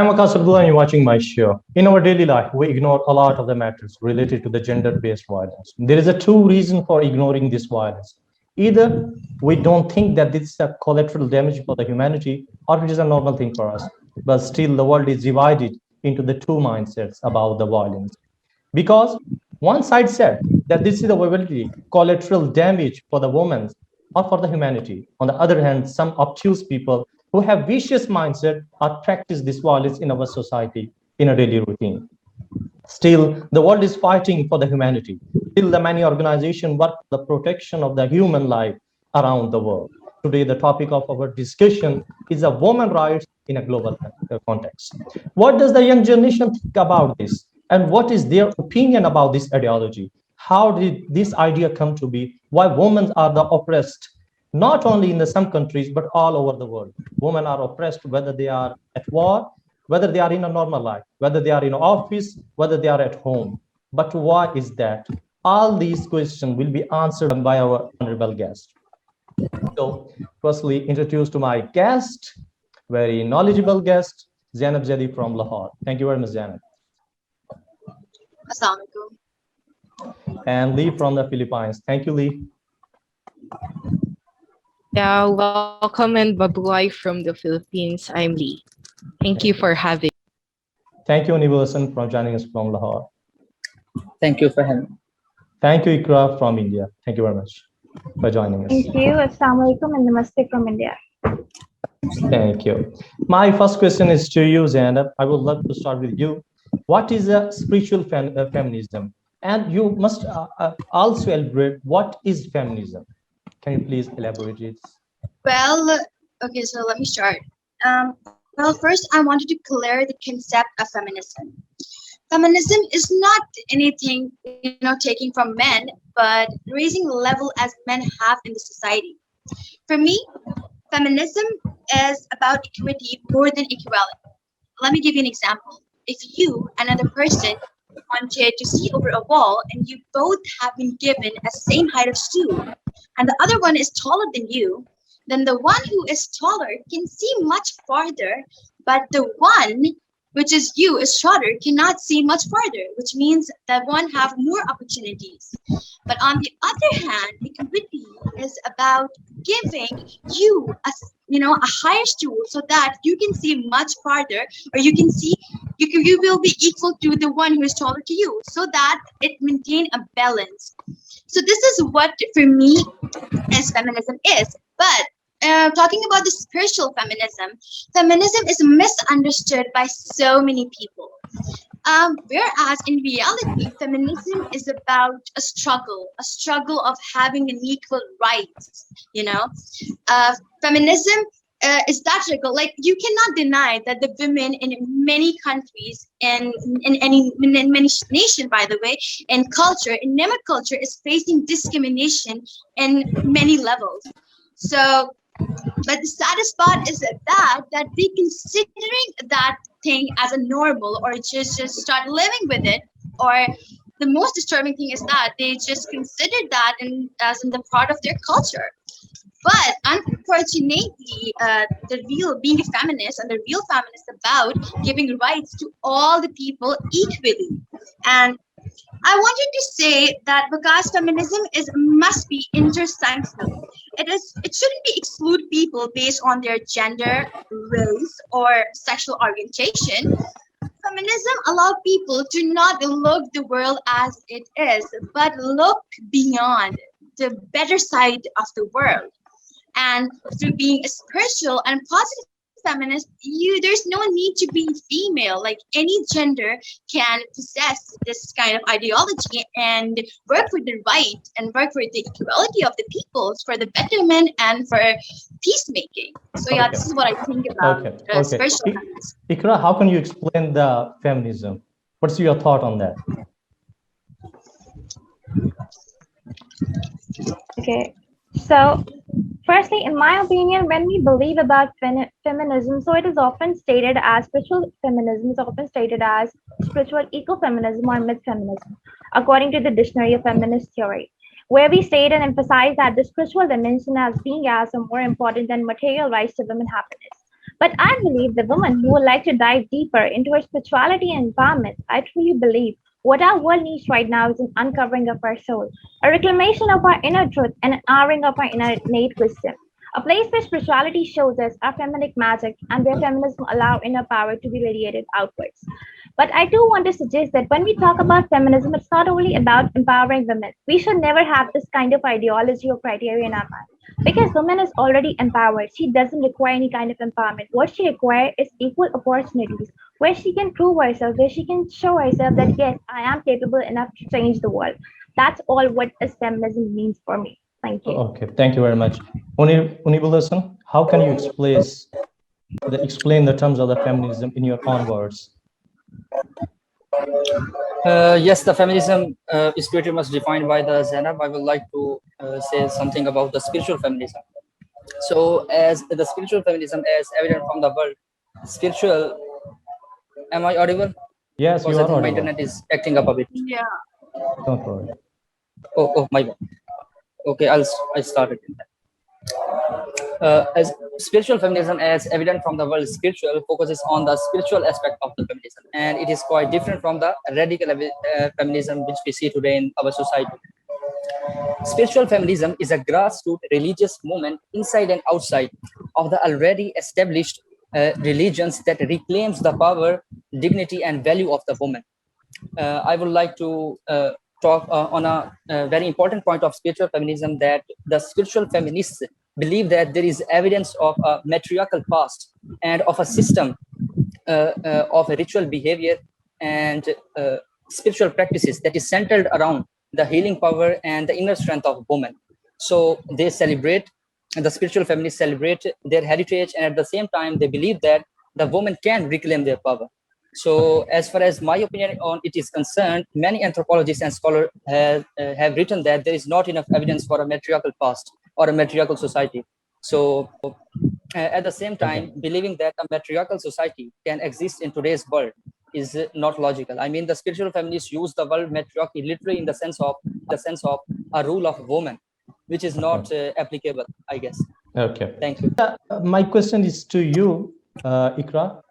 I'm waqas, abdullah, and you're watching my show. In our daily life, we ignore a lot of the matters related to the gender-based violence. There is a two reason for ignoring this violence. Either we don't think that this is a collateral damage for the humanity, or it is a normal thing for us. But still, the world is divided into the two mindsets about the violence. Because one side said that this is the vulnerability, collateral damage for the women or for the humanity. On the other hand, some obtuse people who have vicious mindset or practice this violence in our society in a daily routine. Still, the world is fighting for the humanity. Still, the many organizations work for the protection of the human life around the world. Today, the topic of our discussion is a women's rights in a global context. What does the young generation think about this? And what is their opinion about this ideology? How did this idea come to be? Why women are the oppressed, not only in the some countries, but all over the world? Women are oppressed whether they are at war, whether they are in a normal life, whether they are in office, whether they are at home. But why is that? All these questions will be answered by our honorable guest. So, firstly, introduce to my guest, very knowledgeable guest, Zainab Zedi from Lahore. Thank you very much, Zainab. Assalamualaikum. And Lee from the Philippines. Thank you, Lee. Yeah, welcome and babuay from the Philippines. I'm Lee. Thank you for having. Thank you, Nibusan, for joining us from Lahore. Thank you for having me. Thank you, Ikra from India. Thank you very much for joining us. Thank you. Assalamualaikum and namaste from India. Thank you. My first question is to you, Zainab. I would love to start with you. What is a spiritual feminism? And you must also elaborate what is feminism. Can you please elaborate it? Well, okay, so let me start. Well, first, I wanted to clear the concept of feminism. Feminism is not anything, taking from men, but raising the level as men have in the society. For me, feminism is about equity more than equality. Let me give you an example. If you, another person, wanted to see over a wall and you both have been given a same height of stool, and the other one is taller than you, then the one who is taller can see much farther, but the one which is you is shorter cannot see much farther, which means that one have more opportunities. But on the other hand, equity is about giving you a higher stool so that you can see much farther, or you can see you will be equal to the one who is taller to you, so that it maintain a balance. So this is what for me as feminism is. But talking about the spiritual feminism is misunderstood by so many people. Whereas in reality, feminism is about a struggle of having an equal rights. Feminism is that struggle. Like, you cannot deny that the women in many countries and in many nations, by the way, in Nema culture is facing discrimination in many levels. So, but the saddest part is that they considering that thing as a normal, or just start living with it. Or the most disturbing thing is that they just consider that as in the part of their culture. But unfortunately, being a feminist and the real feminist about giving rights to all the people equally. And I wanted to say that because feminism must be intersectional, it shouldn't be exclude people based on their gender, race, or sexual orientation. Feminism allows people to not look the world as it is, but look beyond the better side of the world. And through being a spiritual and positive feminist, there's no need to be female. Like, any gender can possess this kind of ideology and work for the right and work for the equality of the peoples, for the betterment and for peacemaking. So yeah, this is what I think about spiritual feminism. Ikra, how can you explain the feminism? What's your thought on that? Okay, so firstly, in my opinion, when we believe about feminism, so it is often stated as spiritual feminism, is often stated as spiritual ecofeminism or myth feminism, according to the dictionary of feminist theory, where we state and emphasize that the spiritual dimension as being as or more important than material rights to women happiness. But I believe the woman who would like to dive deeper into her spirituality and empowerment, I truly believe what our world needs right now is an uncovering of our soul, a reclamation of our inner truth, and an honoring of our innate wisdom. A place where spirituality shows us our feminine magic and where feminism allows inner power to be radiated outwards. But I do want to suggest that when we talk about feminism, it's not only about empowering women. We should never have this kind of ideology or criteria in our mind. Because woman is already empowered. She doesn't require any kind of empowerment. What she requires is equal opportunities, where she can prove herself, where she can show herself that yes, I am capable enough to change the world. That's all what is feminism means for me. Thank you. Okay, thank you very much. Unibulasan, how can you explain the terms of the feminism in your own words? Yes, the feminism is pretty much defined by the Zainab. I would like to say something about the spiritual feminism. So, as the spiritual feminism, as evident from the world, spiritual. Am I audible? Yes, Because you I are think my audible. internet is acting up a bit. Yeah. Don't worry. Oh, my bad. Okay, I start again. As spiritual feminism, as evident from the word spiritual, focuses on the spiritual aspect of the feminism, and it is quite different from the radical feminism which we see today in our society. Spiritual feminism is a grassroots religious movement inside and outside of the already established religions that reclaims the power, dignity, and value of the woman. I would like to talk on a very important point of spiritual feminism, that the spiritual feminists believe that there is evidence of a matriarchal past and of a system of a ritual behavior and spiritual practices that is centered around the healing power and the inner strength of women. So they celebrate, and the spiritual feminists celebrate their heritage, and at the same time they believe that the woman can reclaim their power. So as far as my opinion on it is concerned, many anthropologists and scholars have written that there is not enough evidence for a matriarchal past or a matriarchal society. So at the same time, believing that a matriarchal society can exist in today's world is not logical. I mean, the spiritual feminists use the word matriarchy literally in the sense of a rule of woman, which is not applicable, I guess. Okay. Thank you. My question is to you, Ikra.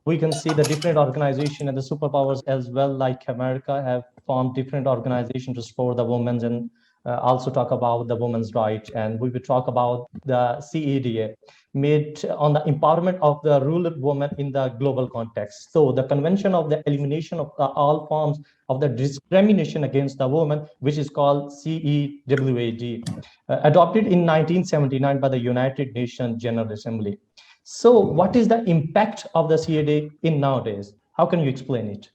We can see the different organizations and the superpowers as well, like America, have formed different organizations to support the women and also talk about the women's rights. And we will talk about the CEDA, made on the empowerment of the rural woman in the global context. So the Convention of the Elimination of all forms of the discrimination against the woman, which is called CEWAD, adopted in 1979 by the United Nations General Assembly. So what is the impact of the CEDA in nowadays? How can you explain it?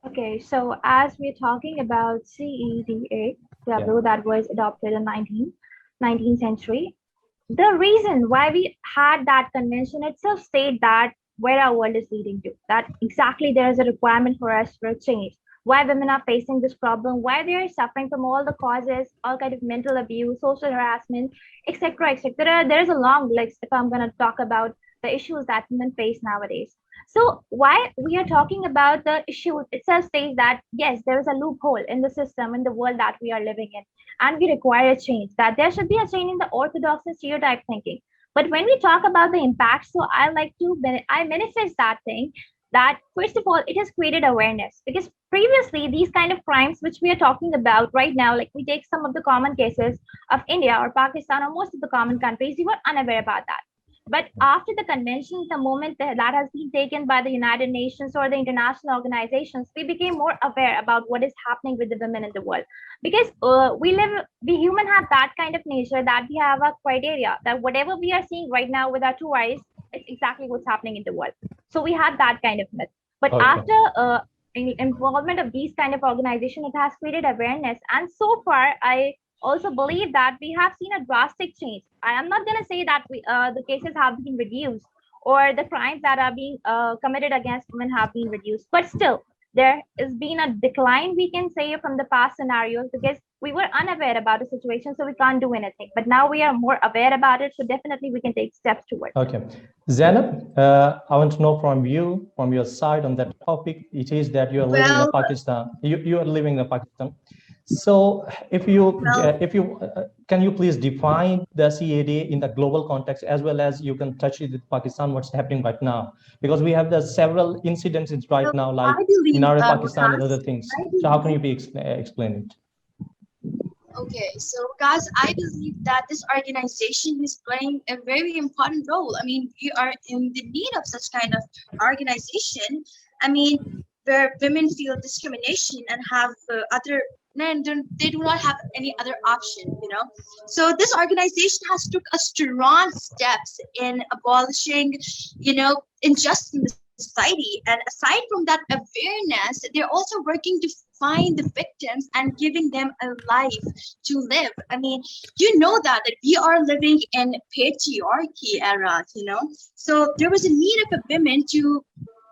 Okay, so as we're talking about CEDA, that was adopted in 19th century, the reason why we had that convention itself state that where our world is leading to, that exactly there is a requirement for us for a change, why women are facing this problem, why they are suffering from all the causes, all kind of mental abuse, social harassment, etc., etc. There is a long list if I'm going to talk about the issues that women face nowadays. So why we are talking about the issue itself says that yes, there is a loophole in the system, in the world that we are living in, and we require a change, that there should be a change in the orthodox and stereotype thinking. But when we talk about the impact, so I manifest that thing that first of all, it has created awareness, because previously these kind of crimes which we are talking about right now, like we take some of the common cases of India or Pakistan or most of the common countries, we were unaware about that. But after the convention, the moment that has been taken by the United Nations or the international organizations, we became more aware about what is happening with the women in the world. Because we human have that kind of nature that we have a criteria that whatever we are seeing right now with our two eyes, it's exactly what's happening in the world. So we have that kind of myth. But after involvement of these kind of organization, it has created awareness. And so far, I also believe that we have seen a drastic change. I am not going to say that the cases have been reduced or the crimes that are being committed against women have been reduced, but still there has been a decline, we can say, from the past scenarios, because we were unaware about the situation, so we can't do anything. But now we are more aware about it, so definitely we can take steps towards. Okay, Zainab, I want to know from you, from your side on that topic. It is that you are living in Pakistan. You are living in Pakistan. So Well, if you can you please define the CAD in the global context, as well as you can touch it with Pakistan, what's happening right now, because we have the several incidents right well, now, like I believe, Nara Pakistan and other Waqas, things. I So how can believe you explain it? Okay, so guys, I believe that this organization is playing a very important role. I mean, we are in the need of such kind of organization. I mean, where women feel discrimination and have other, and they do not have any other option, you know. So this organization has took a strong steps in abolishing, you know, injustice in the society. And aside from that awareness, they're also working to find the victims and giving them a life to live. I mean, you know that we are living in patriarchy era, you know. So there was a need of a women to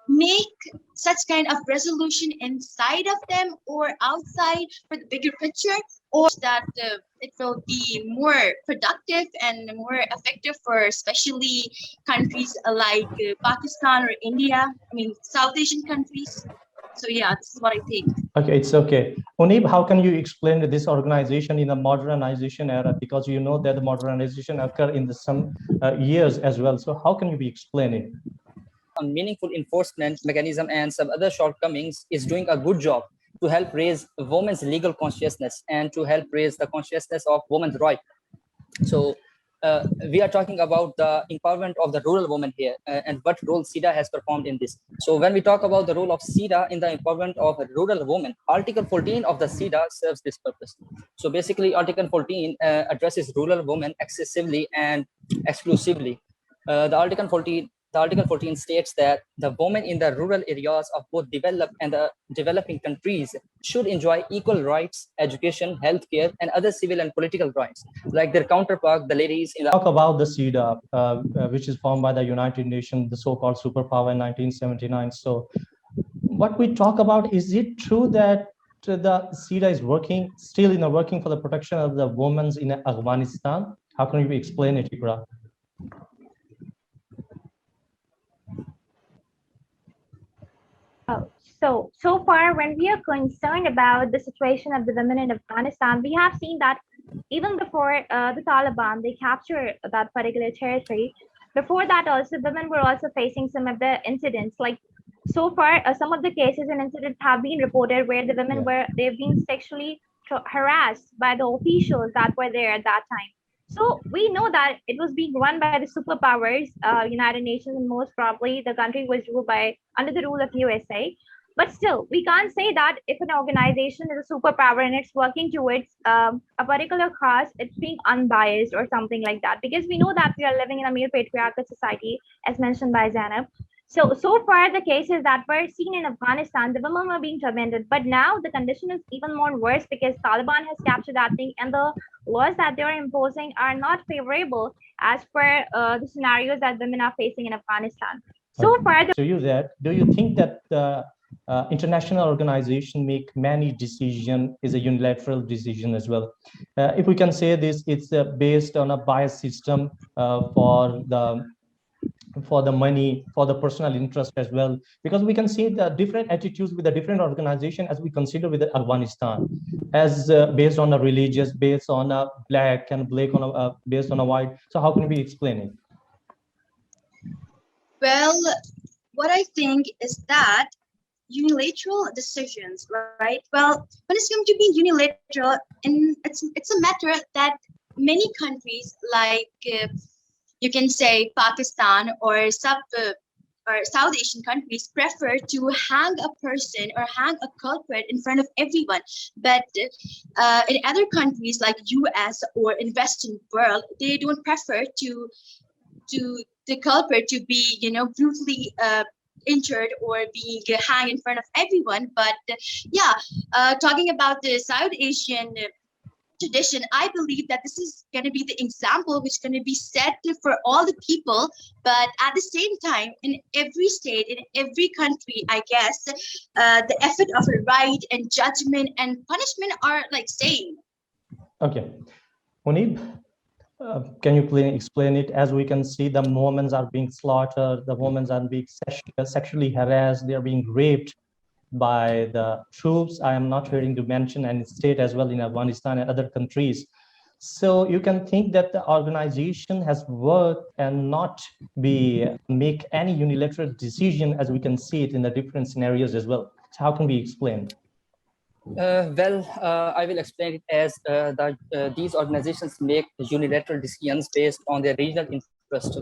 make such kind of resolution inside of them or outside for the bigger picture, or that it will be more productive and more effective for especially countries like Pakistan or India. I mean, South Asian countries. So yeah, this is what I think. Okay, it's okay. Unib, how can you explain this organization in the modernization era? Because you know that the modernization occur in the some years as well. So how can you be explaining? On meaningful enforcement mechanism and some other shortcomings is doing a good job to help raise women's legal consciousness and to help raise the consciousness of women's rights. So we are talking about the empowerment of the rural woman here and what role SIDA has performed in this. So when we talk about the role of SIDA in the empowerment of rural women, Article 14 of the SIDA serves this purpose. So basically Article 14 addresses rural women excessively and exclusively. The Article 14 states that the women in the rural areas of both developed and the developing countries should enjoy equal rights, education, healthcare, and other civil and political rights, like their counterpart, the ladies in the... Talk about the SIDA, which is formed by the United Nations, the so-called superpower in 1979. So what we talk about, is it true that the SIDA is working for the protection of the women in Afghanistan? How can you explain it, Ikra? So far, when we are concerned about the situation of the women in Afghanistan, we have seen that even before the Taliban, they captured that particular territory. Before that also, women were also facing some of the incidents. Like so far, some of the cases and incidents have been reported where the women they've been sexually harassed by the officials that were there at that time. So we know that it was being run by the superpowers, United Nations, and most probably the country was ruled by under the rule of USA. But still, we can't say that if an organization is a superpower and it's working towards a particular cause, it's being unbiased or something like that. Because we know that we are living in a mere patriarchal society, as mentioned by Zainab. So far, the cases that were seen in Afghanistan, the women were being tormented. But now the condition is even more worse because Taliban has captured that thing, and the laws that they are imposing are not favorable as per the scenarios that women are facing in Afghanistan. So far, do you think that the international organization make many decision is a unilateral decision as well? If we can say this, it's based on a bias system for the money, for the personal interest as well, because we can see the different attitudes with the different organization as we consider with Afghanistan, as based on a religious, based on a black and black on a based on a white. So how can we explain it? Well, what I think is that unilateral decisions, right? Well, when it's going to be unilateral, and it's a matter that many countries like you can say Pakistan or South Asian countries prefer to hang a person or hang a culprit in front of everyone. But in other countries like US or in Western world, they don't prefer to the culprit to be, you know, brutally injured or being hanged in front of everyone. But yeah, talking about the South Asian tradition, I believe that this is going to be the example which is going to be set for all the people. But at the same time, in every state, in every country, I guess, the effort of a right and judgment and punishment are like same. Okay, Munib, can you please explain it? As we can see, the women are being slaughtered, the women are being sexually harassed, they are being raped. by the troops. I am not hearing to mention any state as well in Afghanistan and other countries. So you can think that the organization has worked and not make any unilateral decision, as we can see it in the different scenarios as well. So how can we explain? I will explain it as that these organizations make unilateral decisions based on their regional interest.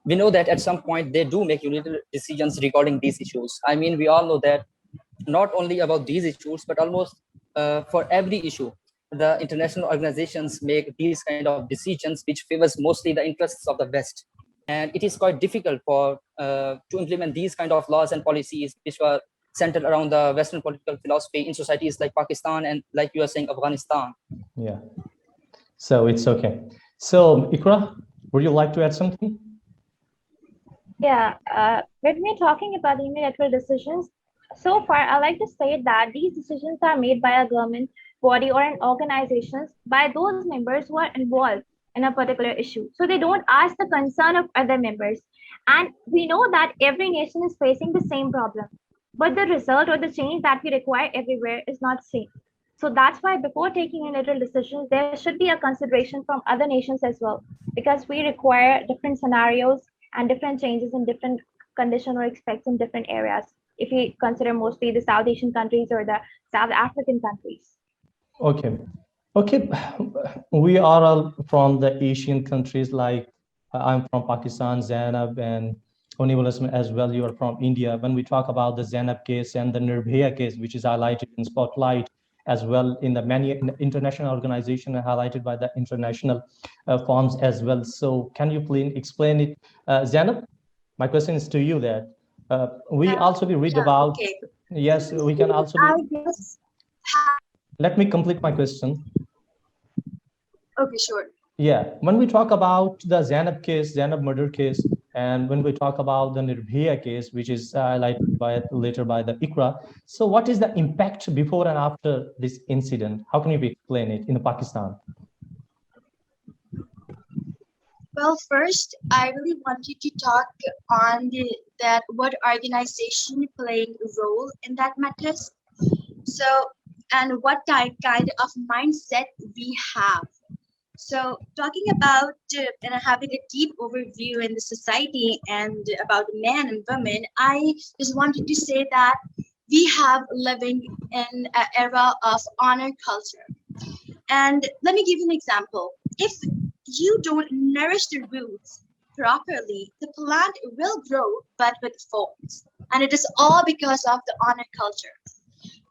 We know that at some point they do make unilateral decisions regarding these issues. I mean, we all know that not only about these issues, but almost for every issue, the international organizations make these kind of decisions which favors mostly the interests of the West. And it is quite difficult for to implement these kind of laws and policies which were centered around the Western political philosophy in societies like Pakistan and, like you are saying, Afghanistan. Yeah. So it's okay. So Ikra, would you like to add something? Yeah, when we're talking about unilateral decisions, so far I like to say that these decisions are made by a government body or an organization by those members who are involved in a particular issue. So they don't ask the concern of other members. And we know that every nation is facing the same problem, but the result or the change that we require everywhere is not same. So that's why before taking unilateral decisions, there should be a consideration from other nations as well, because we require different scenarios and different changes in different condition or expects in different areas. If we consider mostly the South Asian countries or the South African countries. Okay. Okay. We are all from the Asian countries, like I'm from Pakistan, Zainab, and Honorable Asma as well. You are from India. When we talk about the Zainab case and the Nirbhaya case, which is highlighted in Spotlight as well in the many international organizations highlighted by the international forms as well. So can you please explain it? Zainab, my question is to you that we also read about, okay. yes, we can also, I guess. let me complete my question. Okay, sure. Yeah, when we talk about the Zainab case, Zainab murder case, and when we talk about the Nirbhaya case, which is highlighted later by the Ikra, so what is the impact before and after this incident? How can you explain it in Pakistan? Well, first, I really wanted to talk on that what organization playing a role in that matters. So, and what kind of mindset we have. So, talking about and having a deep overview in the society and about men and women, I just wanted to say that we have living in an era of honor culture. And let me give you an example. If you don't nourish the roots properly, the plant will grow but with thorns. And it is all because of the honor culture.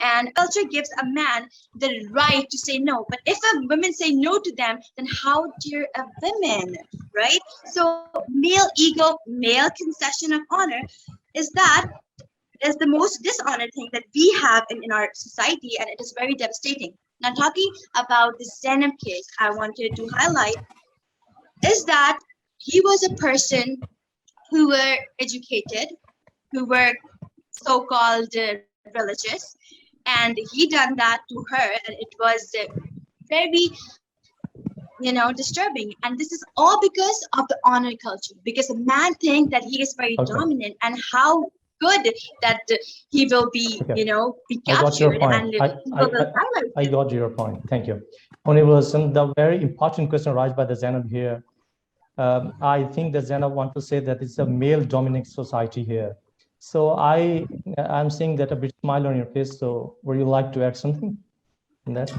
And culture gives a man the right to say no. But if a woman say no to them, then how dare a woman, right? So male ego, male concession of honor is the most dishonored thing that we have in our society, and it is very devastating. Now, talking about the Zainab case, I wanted to highlight is that he was a person who were educated, who were so-called religious, and he done that to her, and it was very, disturbing. And this is all because of the honor culture, because a man thinks that he is very dominant, and how good that he will be, be captured and I got your point. Thank you. Honorable Hassan, the very important question raised by the Zainab here. I think that Zainab want to say that it's a male dominant society here. So I'm seeing that a bit smile on your face. So would you like to add something in that?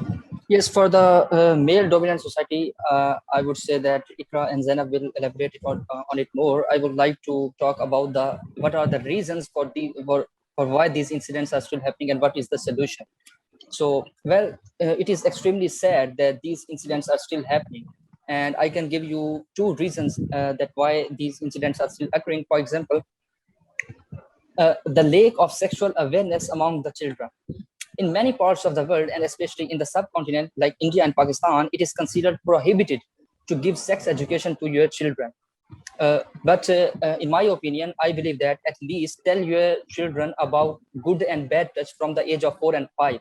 Yes, for the male dominant society, I would say that Ikra and Zainab will elaborate on it more. I would like to talk about what are the reasons for why these incidents are still happening and what is the solution. So, well, it is extremely sad that these incidents are still happening. And I can give you two reasons that why these incidents are still occurring. For example, the lack of sexual awareness among the children. In many parts of the world, and especially in the subcontinent like India and Pakistan, it is considered prohibited to give sex education to your children. But in my opinion, I believe that at least tell your children about good and bad touch from the age of 4 and 5.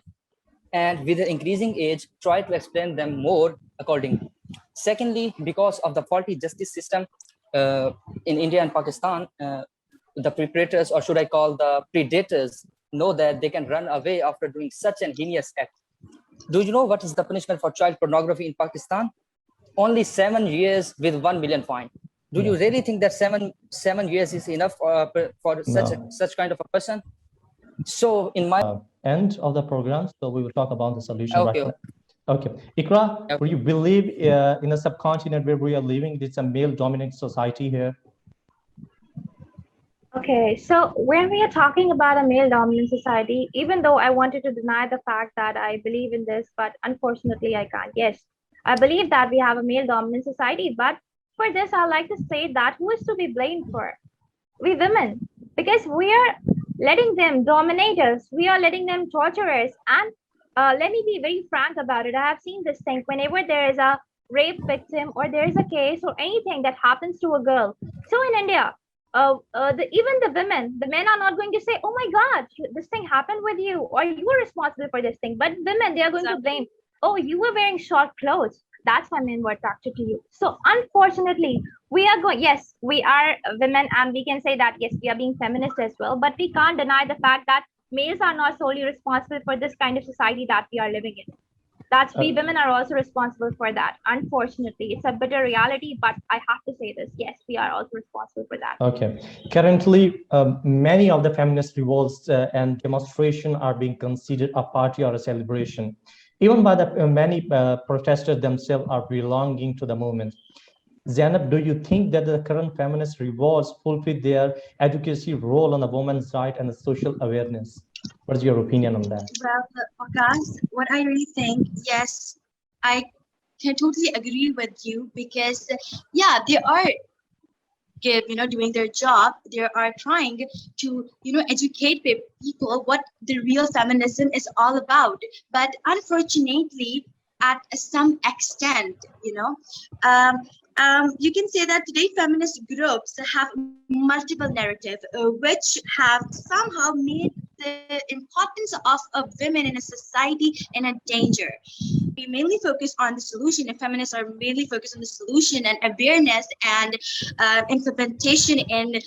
And with the increasing age, try to explain them more accordingly. Secondly, because of the faulty justice system in India and Pakistan, the perpetrators, or should I call the predators, know that they can run away after doing such an heinous act. Do you know what is the punishment for child pornography in Pakistan? Only 7 years with 1 million fine. Do you really think that seven years is enough for such kind of a person? So in my end of the program, so we will talk about the solution okay. right now. Okay, Ikra, do you believe in a subcontinent where we are living, it's a male-dominant society here? Okay, so when we are talking about a male dominant society, even though I wanted to deny the fact that I believe in this, but unfortunately I can't. Yes, I believe that we have a male dominant society, but for this, I like to say that who is to be blamed for? We women, because we are letting them dominate us. We are letting them torture us. And let me be very frank about it. I have seen this thing whenever there is a rape victim or there is a case or anything that happens to a girl. So in India, even the women, the men are not going to say, oh my God, this thing happened with you, or you were responsible for this thing. But women, they are going to blame, oh, you were wearing short clothes. That's why men were attracted to you. So unfortunately, we are going, yes, we are women, and we can say that, yes, we are being feminist as well, but we can't deny the fact that males are not solely responsible for this kind of society that we are living in. That's we women are also responsible for that. Unfortunately, it's a bitter reality, but I have to say this. Yes, we are also responsible for that. Okay. Currently, many of the feminist revolts and demonstration are being considered a party or a celebration. Even by the many protesters themselves are belonging to the movement. Zainab, do you think that the current feminist revolts fulfill their advocacy role on the women's right and the social awareness? What is your opinion on that? Well, waqas, what I really think, yes, I can totally agree with you because, yeah, they are doing their job. They are trying to educate people what the real feminism is all about. But unfortunately, at some extent, you can say that today feminist groups have multiple narrative which have somehow made the importance of women in a society in a danger. We mainly focus on the solution, and feminists are mainly focused on the solution and awareness and implementation in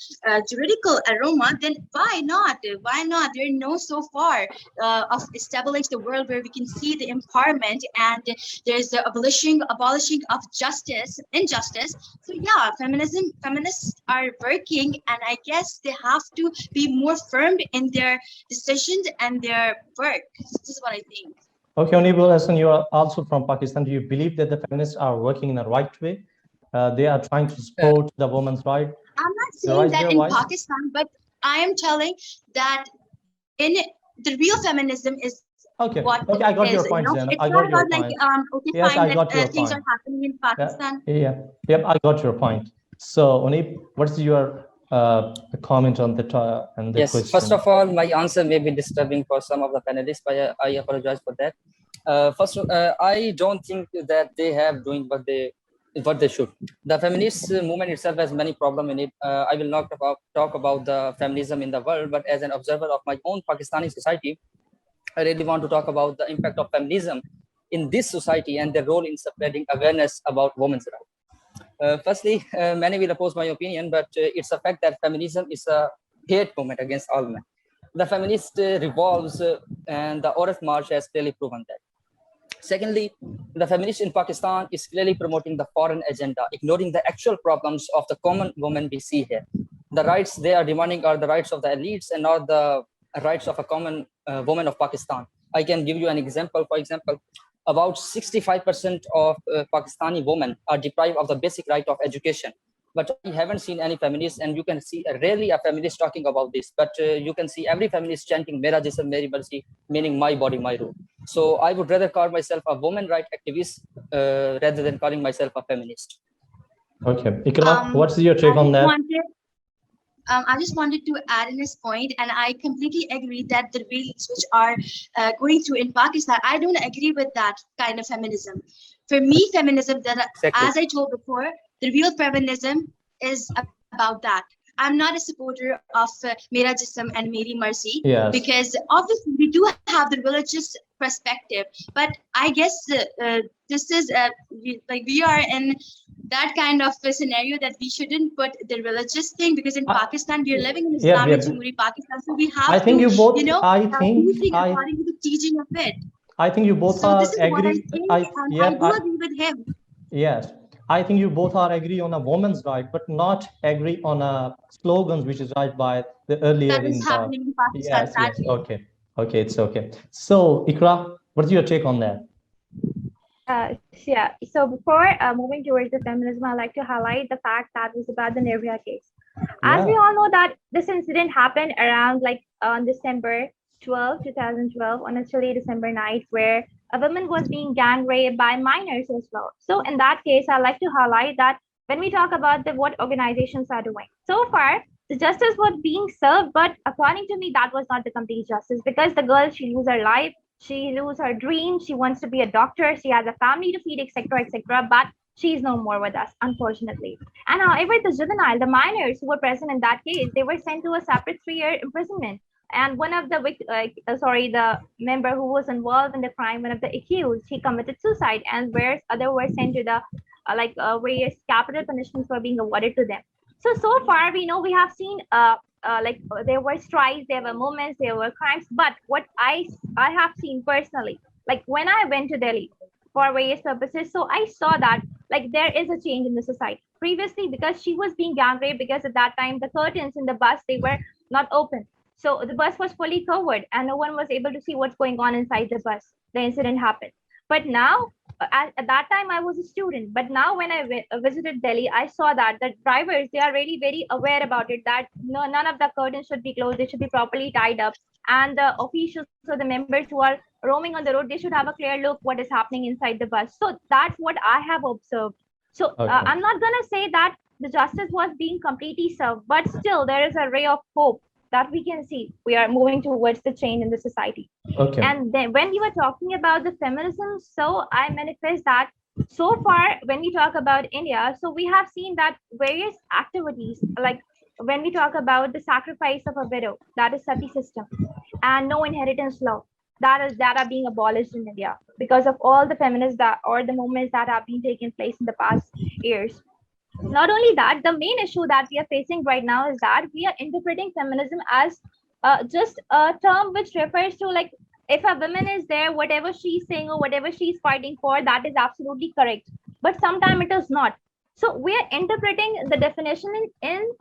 juridical aroma. Then why not? Why not? They're no so far of establish the world where we can see the empowerment and there's the abolishing of injustice. So yeah, feminists are working, and I guess they have to be more firm in their decisions and their work. This is what I think. Okay, Honorable Hassan, you are also from Pakistan. Do you believe that the feminists are working in the right way? They are trying to support the women's right? I'm not saying that in Pakistan, but I am telling that in the real feminism is okay. What okay, I got your point, Zainab. It's I not got your about point. yes, I got your things point. Are happening in Pakistan. Yep, I got your point. So, Onip, what's your comment on the yes, question? First of all, my answer may be disturbing for some of the panelists, but I apologize for that. First, I don't think that they have doing what they should. The feminist movement itself has many problems in it. I will not talk about the feminism in the world, but as an observer of my own Pakistani society, I really want to talk about the impact of feminism in this society and their role in spreading awareness about women's rights. Firstly, many will oppose my opinion, but it's a fact that feminism is a hate movement against all men. The feminist revolves and the Aurat March has clearly proven that. Secondly, the feminist in Pakistan is clearly promoting the foreign agenda, ignoring the actual problems of the common woman we see here. The rights they are demanding are the rights of the elites and not the rights of a common woman of Pakistan. I can give you an example. For example, about 65% of Pakistani women are deprived of the basic right of education. But I haven't seen any feminists, and you can see rarely a feminist talking about this. But you can see every feminist chanting "Mera jism, meri marzi," meaning "my body, my rule." So I would rather call myself a woman right activist rather than calling myself a feminist. Okay, Ikra, what's your take on that? I just wanted to add in this point, and I completely agree that the reels which are going through in Pakistan, I don't agree with that kind of feminism. For me, feminism, as I told before, the real feminism is about that. I'm not a supporter of Mera Jism and Meri Marzi, because obviously we do have the religious perspective. But I guess this is like we are in that kind of a scenario that we shouldn't put the religious thing, because in Pakistan we are living in Yeah, Islamic yeah. Jamhuri Pakistan, so we have I think to, you both. you know, I do think things I. according to the teaching of it. I think you both So this are is what I agree. think, I and I yeah. do agree with him. Yes, I think you both are agree on a woman's right, but not agree on a slogans which is right by the earlier That is in the. happening in Pakistan, Yes, yes. sadly. Okay, okay, it's okay. So Ikra, what's your take on that? Yeah. So before moving towards the feminism, I'd like to highlight the fact that was about the Nirvana case. As we Yeah, all know that this incident happened around like on December 12, 2012, on a chilly December night, where a woman was being gang raped by minors as well. So in that case, I'd like to highlight that when we talk about the what organizations are doing, so far the justice was being served, but according to me, that was not the complete justice, because the girl, she lose her life, she lose her dream, she wants to be a doctor, she has a family to feed, etc., etc. But she's no more with us, unfortunately. And however, the juvenile, the minors who were present in that case, they were sent to a separate 3-year imprisonment. And one of the the member who was involved in the crime, one of the accused, he committed suicide, and whereas other were sent to the various capital punishments were being awarded to them. So far we know we have seen there were strikes, there were movements, there were crimes. But what I have seen personally, like when I went to Delhi for various purposes, so I saw that like there is a change in the society. Previously, because she was being gang raped, because at that time the curtains in the bus, they were not open. So the bus was fully covered and no one was able to see what's going on inside the bus. The incident happened. But now, at that time I was a student, but now when I visited Delhi, I saw that the drivers, they are really very aware about it, that no, none of the curtains should be closed, they should be properly tied up. And the officials or the members who are roaming on the road, they should have a clear look what is happening inside the bus. So that's what I have observed. So okay, I'm not gonna say that the justice was being completely served, but still there is a ray of hope that we can see we are moving towards the change in the society. okay, And then when you were talking about the feminism, so I manifest that so far when we talk about India, so we have seen that various activities, like when we talk about the sacrifice of a widow, that is sati system, and no inheritance law, that are being abolished in India because of all the feminists that or the movements that have been taking place in the past years. Not only that, the main issue that we are facing right now is that we are interpreting feminism as just a term which refers to, like, if a woman is there, whatever she's saying or whatever she's fighting for, that is absolutely correct. But sometimes it is not. So we are interpreting the definition in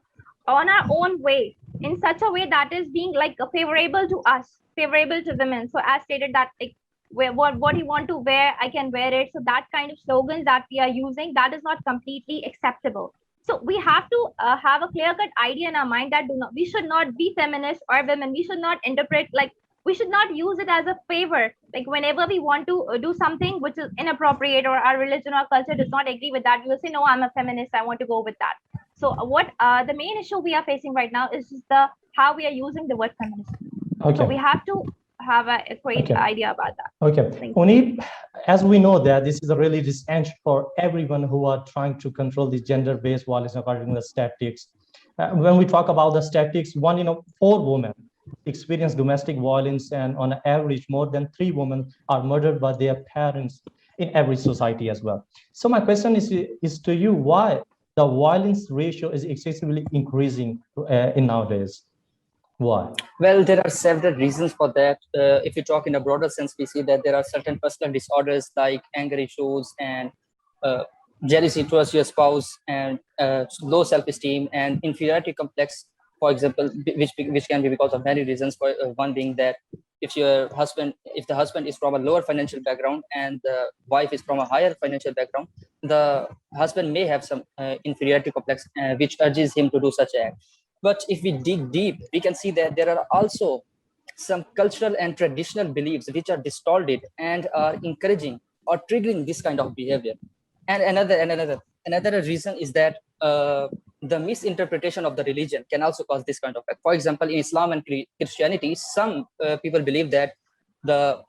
on our own way, in such a way that is being like favorable to us, favorable to women. So as stated that, like, what you want to wear, I can wear it. So that kind of slogans that we are using, that is not completely acceptable. So we have to have a clear cut idea in our mind that we should not be feminist or women. We should not interpret, like, we should not use it as a favor. Like whenever we want to do something which is inappropriate or our religion or culture does not agree with that, we will say, no, I'm a feminist, I want to go with that. So what the main issue we are facing right now is just the how we are using the word feminism. okay. So we have to have a great Okay. idea about that. Okay, Thank you. Unip, as we know that this is a really essential for everyone who are trying to control these gender-based violence according to the statistics. When we talk about the statistics, 4 women experience domestic violence, and on average, more than 3 women are murdered by their parents in every society as well. So my question is to you, why the violence ratio is excessively increasing in nowadays? Why? Well, there are several reasons for that. If you talk in a broader sense, we see that there are certain personal disorders like anger issues and jealousy towards your spouse, and low self-esteem and inferiority complex, for example, which can be because of many reasons. For one being that if the husband is from a lower financial background and the wife is from a higher financial background, the husband may have some inferiority complex, which urges him to do such an act. But if we dig deep, we can see that there are also some cultural and traditional beliefs which are distorted and are encouraging or triggering this kind of behavior. And another reason is that the misinterpretation of the religion can also cause this kind of effect. For example, in Islam and Christianity, some people believe that the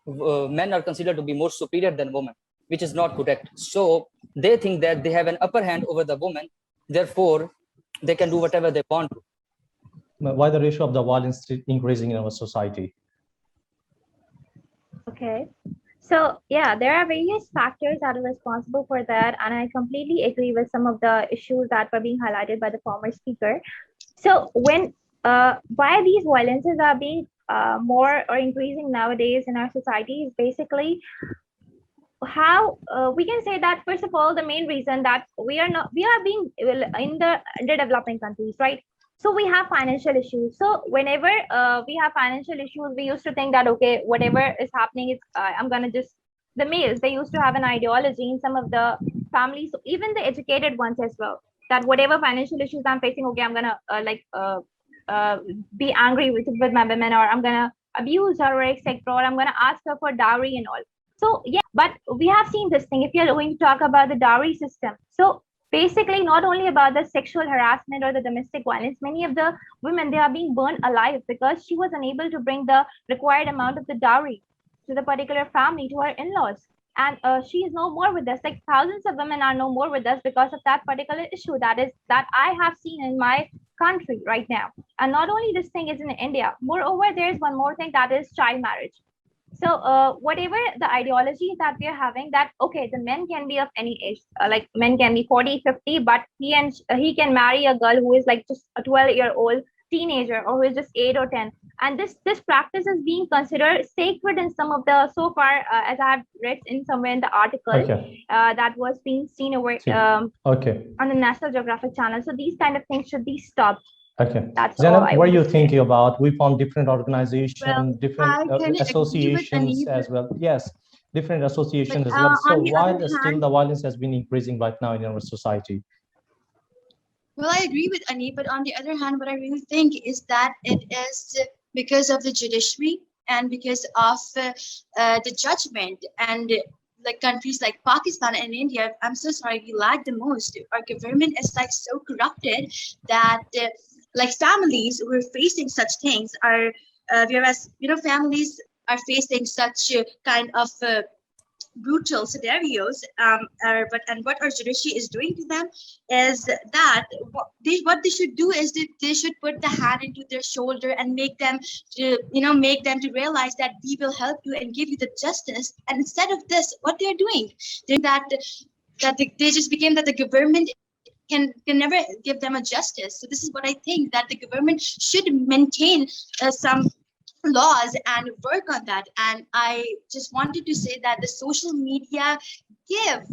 men are considered to be more superior than women, which is not correct. So they think that they have an upper hand over the woman, therefore they can do whatever they want to. Why the ratio of the violence is increasing in our society? Okay. So yeah, there are various factors that are responsible for that, and I completely agree with some of the issues that were being highlighted by the former speaker. So when why these violences are being more or increasing nowadays in our society is basically how we can say that first of all the main reason that we are being well, in the underdeveloping countries, right? So we have financial issues. So whenever we have financial issues, we used to think that okay, whatever is happening is I'm gonna just the males, they used to have an ideology in some of the families, even the educated ones as well, that whatever financial issues I'm facing, okay, I'm gonna uh, be angry with my women, or I'm gonna abuse her, or etc., or I'm gonna ask her for dowry and all. So yeah, but we have seen this thing. If you're going to talk about the dowry system, so basically not only about the sexual harassment or the domestic violence, many of the women, they are being burned alive because she was unable to bring the required amount of the dowry to the particular family, to her in-laws. And she is no more with us. Like thousands of women are no more with us because of that particular issue that I have seen in my country right now. And not only this thing is in India. Moreover, there is one more thing, that is child marriage. So whatever the ideology that we are having, that okay, the men can be of any age, like men can be 40, 50, but he can marry a girl who is like just a 12-year-old teenager, or who is just 8 or 10. And this practice is being considered sacred in some of the, so far as I have read in somewhere in the article, Okay. that was being seen over Okay. on the National Geographic Channel. So these kind of things should be stopped. Okay. That's all Zainab, I what are want you to say. thinking about? We found different Well, organizations, different I can agree with associations Anib, as well. Yes, different but associations as well. So on the why other still hand, the violence has been increasing right now in our society? well, I agree with Anib, but on the other hand, what I really think is that it is because of the judiciary and because of the judgment, and like countries like Pakistan and India, I'm so sorry, we lag the most. Our government is like so corrupted that like families who are facing such things are, whereas families are facing such kind of brutal scenarios, but and what our judiciary is doing to them is that what they should do is that they should put the hand into their shoulder and make them to make them to realize that we will help you and give you the justice. And instead of this, what they're doing, they just became that the government can never give them a justice. So this is what I think, that the government should maintain some laws and work on that. And I just wanted to say that the social media give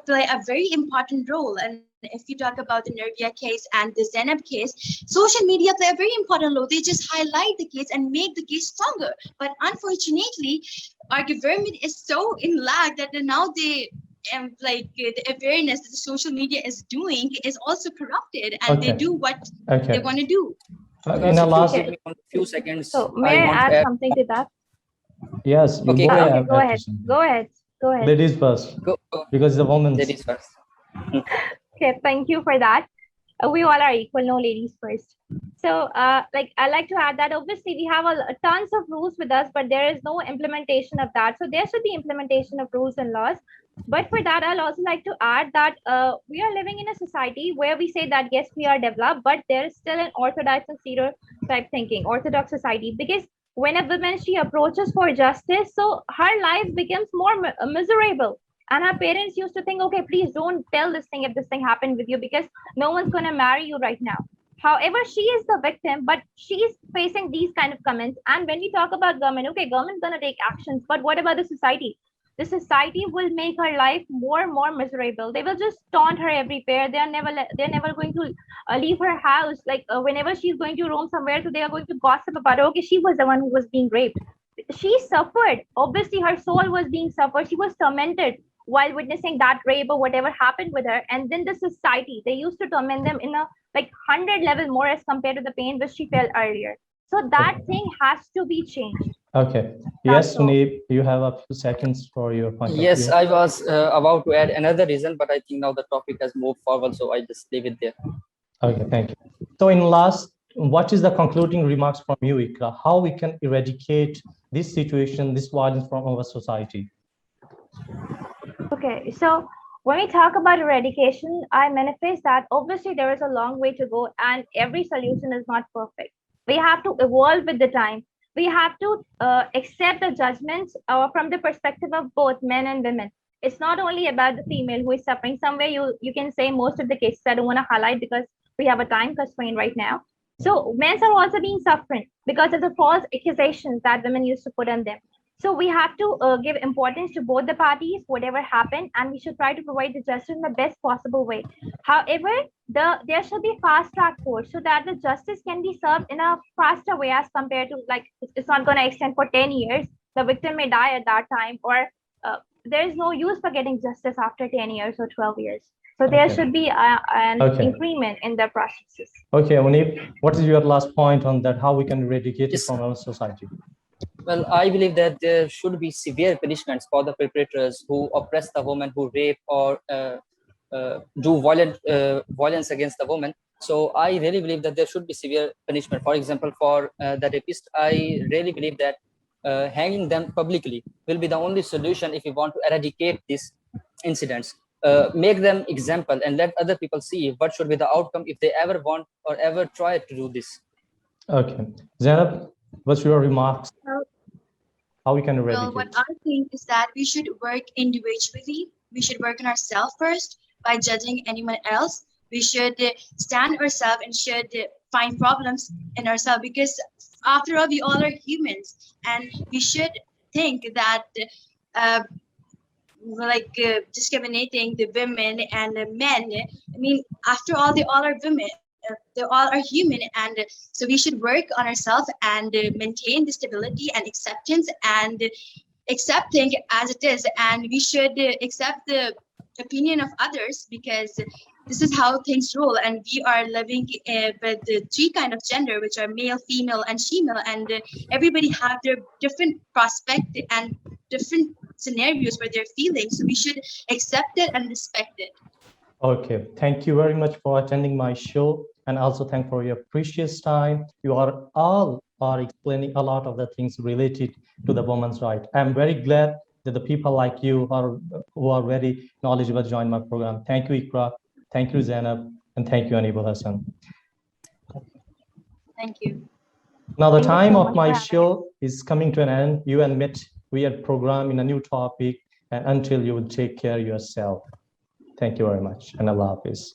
play a very important role. And if you talk about the Nervia case and the Zainab case, social media play a very important role. They just highlight the case and make the case stronger. But unfortunately, our government is so in lag that now they like the awareness that the social media is doing is also corrupted, and they Okay. do what they Okay. want to do. In a If you last, give me a few seconds, So I may I want to add add. something to that? yes, you Okay, go go Okay, ahead. go ahead. Go ahead. Go ahead. Ladies first, Go. because the women's. Ladies first. Okay, thank you for that. We all are equal, no ladies first. So, like I like to add that obviously we have tons of rules with us, but there is no implementation of that. So there should be implementation of rules and laws. But for that, I'll also like to add that we are living in a society where we say that yes, we are developed, but there is still an orthodox and stereotype thinking, orthodox society. Because when a woman, she approaches for justice, so her life becomes more miserable. And her parents used to think, okay, please don't tell this thing if this thing happened with you, because no one's going to marry you right now. However, she is the victim, but she is facing these kind of comments. And when we talk about government, okay, government's going to take actions, but what about the society? The society will make her life more and more miserable. They will just taunt her everywhere. They're never going to leave her house. Like whenever she's going to roam somewhere, so they are going to gossip about her. Okay, she was the one who was being raped. She suffered. Obviously, her soul was being suffered. She was tormented while witnessing that rape or whatever happened with her. And then the society, they used to torment them in a like 100 level more as compared to the pain which she felt earlier. So that thing has to be changed. Okay. That's Yes, all. Sunib, you have a few seconds for your point Yes, of view. I was about to add another reason, but I think now the topic has moved forward, so I just leave it there. Okay, thank you. So in last, what is the concluding remarks from you, Ikra? How we can eradicate this situation, this violence from our society? Okay, so when we talk about eradication, I manifest that obviously there is a long way to go and every solution is not perfect. We have to evolve with the time. we have to accept the judgments from the perspective of both men and women. It's not only about the female who is suffering. Somewhere you can say most of the cases, I don't want to highlight because we have a time constraint right now. So men are also being suffering because of the false accusations that women used to put on them. So we have to give importance to both the parties, whatever happened, and we should try to provide the justice in the best possible way. However, there should be fast track court so that the justice can be served in a faster way as compared to, like, it's not going to extend for 10 years. The victim may die at that time, or there is no use for getting justice after 10 years or 12 years. So there should be an increment in the processes. Okay, Munib, what is your last point on that? How we can eradicate it from our society? Well, I believe that there should be severe punishments for the perpetrators who oppress the woman, who rape or do violence against the woman. So I really believe that there should be severe punishment. For example, for the rapist, I really believe that hanging them publicly will be the only solution if we want to eradicate these incidents. Make them example and let other people see what should be the outcome if they ever want or ever try to do this. Okay, Zainab, what's your remarks? How we can eradicate? Well, what I think is that we should work individually. We should work on ourselves first by judging anyone else. We should stand ourselves and should find problems in ourselves, because after all, we all are humans, and we should think that discriminating the women and the men. I mean, after all, they all are women. They all are human, and so we should work on ourselves and maintain the stability and acceptance and accept things as it is, and we should accept the opinion of others, because this is how things roll, and we are living with the three kind of gender, which are male, female, and shemale, and everybody have their different prospect and different scenarios where they're feeling, so we should accept it and respect it. Okay, thank you very much for attending my show, and also thank for your precious time. You are all explaining a lot of the things related to the women's right. I'm very glad that the people like you who are very knowledgeable join my program. Thank you, Ikra. Thank you, Zainab, and thank you, Anibul Hassan. Thank you. Now the Thank you time so of much my for having show is coming to an end. You and Mit, we are programming a new topic, and until you will take care of yourself. Thank you very much, and Allah Hafiz.